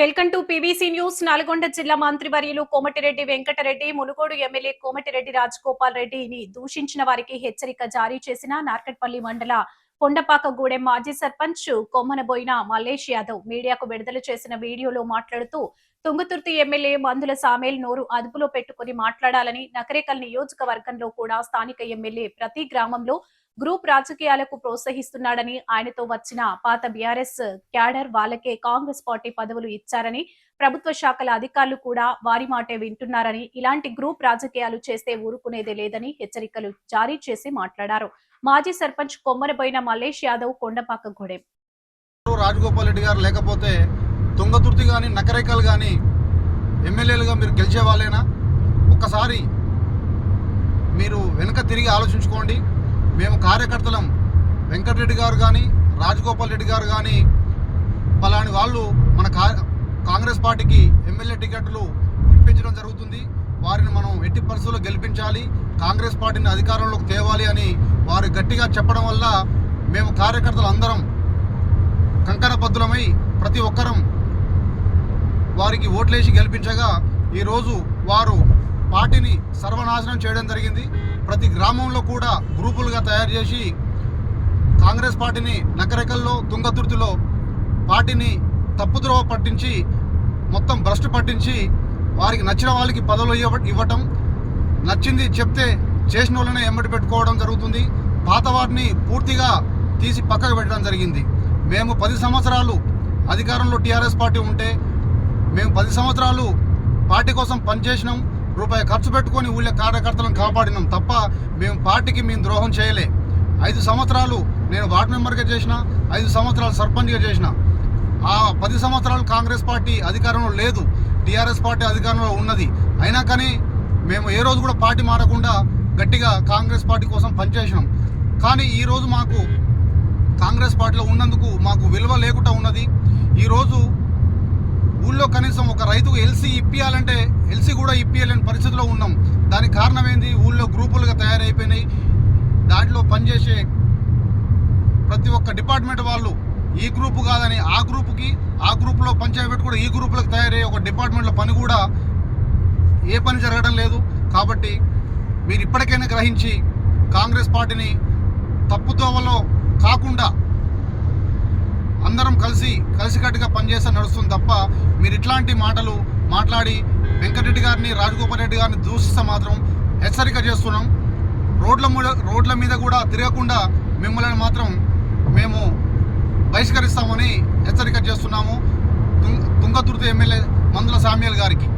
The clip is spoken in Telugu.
Welcome to PVC news. Nalgonda జిల్లా మంత్రివర్యులు కోమటిరెడ్డి వెంకటరెడ్డి, మునుగోడు ఎమ్మెల్యే కోమటిరెడ్డి రాజగోపాల్ రెడ్డిని దూషించిన వారికి హెచ్చరిక జారీ చేసిన నార్కట్పల్లి మండల కొండపాకగూడెం మాజీ సర్పంచ్ కొమ్మనబోయిన మల్లేష్ యాదవ్ మీడియాకు విడుదల చేసిన వీడియోలో మాట్లాడుతూ తుంగతుర్తి ఎమ్మెల్యే మందుల సామేల్ నోరు అదుపులో పెట్టుకుని మాట్లాడాలని, నకరేకల్ నియోజకవర్గంలో కూడా స్థానిక ఎమ్మెల్యే ప్రతి గ్రామంలో గ్రూప్ రాజకీయాలకు ప్రోత్సహిస్తున్నాడని, ఆయనతో వచ్చిన పాత బీఆర్ఎస్ క్యాడర్ వాళ్ళకే కాంగ్రెస్ పార్టీ పదవులు ఇచ్చారని, ప్రభుత్వ శాఖల అధికారులు కూడా వారి మాటే వింటున్నారని, ఇలాంటి గ్రూప్ రాజకీయాలు చేస్తే ఊరుకునేదే లేదని హెచ్చరికలు జారీ చేసి మాట్లాడారు. మాజీ సర్పంచ్ కొమ్మనబోయిన మల్లేష్ యాదవ్, కొండపాకగూడెం. రాజగోపాల్ రెడ్డి గారు లేకపోతే తుంగతుర్తి కానీ నకరేకల్ కానీ ఎమ్మెల్యేలుగా మీరు గెలిచే వాళ్ళేనా? ఒక్కసారి మీరు వెనుక తిరిగి ఆలోచించుకోండి. మేము కార్యకర్తలం. వెంకటరెడ్డి గారు కానీ రాజగోపాల్ రెడ్డి గారు కానీ పలాని వాళ్ళు మన కాంగ్రెస్ పార్టీకి ఎమ్మెల్యే టికెట్లు ఇప్పించడం జరుగుతుంది. వారిని మనం ఎట్టి పరిస్థితుల్లో గెలిపించాలి, కాంగ్రెస్ పార్టీని అధికారంలోకి తేవాలి అని వారు గట్టిగా చెప్పడం వల్ల మేము కార్యకర్తలు అందరం కంకణబద్ధులమై ప్రతి ఒక్కరం వారికి ఓట్లేసి గెలిపించగా ఈరోజు వారు పార్టీని సర్వనాశనం చేయడం జరిగింది. ప్రతి గ్రామంలో కూడా గ్రూపులుగా తయారు చేసి కాంగ్రెస్ పార్టీని నకరేకల్లో తుంగతుర్తిలో పార్టీని తప్పుద్రోవ పట్టించి మొత్తం భ్రష్టు పట్టించి వారికి నచ్చిన వాళ్ళకి పదవులు ఇవ్వటం, నచ్చింది చెప్తే చేసిన వాళ్ళనే ఎమ్మటి పెట్టుకోవడం జరుగుతుంది. పాత వాటిని పూర్తిగా తీసి పక్కకు పెట్టడం జరిగింది. మేము 10 సంవత్సరాలు అధికారంలో టీఆర్ఎస్ పార్టీ ఉంటే మేము 10 సంవత్సరాలు పార్టీ కోసం పనిచేసినాం, రూపాయి ఖర్చు పెట్టుకొని ఊళ్ళో కార్యకర్తలను కాపాడినాం తప్ప మేము పార్టీకి మేము ద్రోహం చేయలే. 5 సంవత్సరాలు నేను వార్డు మెంబర్గా చేసిన, 5 సంవత్సరాలు సర్పంచ్గా చేసిన. ఆ 10 సంవత్సరాలు కాంగ్రెస్ పార్టీ అధికారంలో లేదు, టీఆర్ఎస్ పార్టీ అధికారంలో ఉన్నది. అయినా కానీ మేము ఏ రోజు కూడా పార్టీ మారకుండా గట్టిగా కాంగ్రెస్ పార్టీ కోసం పనిచేసినాం. కానీ ఈరోజు మాకు కాంగ్రెస్ పార్టీలో ఉన్నందుకు మాకు విలువ లేకుండా ఉన్నది. ఈరోజు ఊళ్ళో కనీసం ఒక రైతుకు ఎల్సీ ఇప్పియాలంటే ఎల్సీ కూడా ఇప్పియలేని పరిస్థితిలో ఉన్నాం. దానికి కారణం ఏంది? ఊళ్ళో గ్రూపులుగా తయారైపోయినాయి. దాంట్లో పనిచేసే ప్రతి ఒక్క డిపార్ట్మెంట్ వాళ్ళు ఈ గ్రూపు కాదని ఆ గ్రూపుకి, ఆ గ్రూపులో పంచాయతీ కూడా ఈ గ్రూపులకు తయారయ్యే ఒక డిపార్ట్మెంట్లో పని కూడా ఏ పని జరగడం లేదు. కాబట్టి మీరు ఇప్పటికైనా గ్రహించి కాంగ్రెస్ పార్టీని తప్పుదోవలో కాకుండా అందరం కలిసికట్టుగా పనిచేస్తే నడుస్తుంది తప్ప మీరు ఇట్లాంటి మాటలు మాట్లాడి వెంకటరెడ్డి గారిని రాజగోపాల్ రెడ్డి గారిని దూషిస్తే మాత్రం హెచ్చరిక చేస్తున్నాం. రోడ్ల మీద కూడా తిరగకుండా మిమ్మల్ని మాత్రం మేము బహిష్కరిస్తామని హెచ్చరిక చేస్తున్నాము. తుంగతుర్తి ఎమ్మెల్యే మందుల సామ్యాల్ గారికి.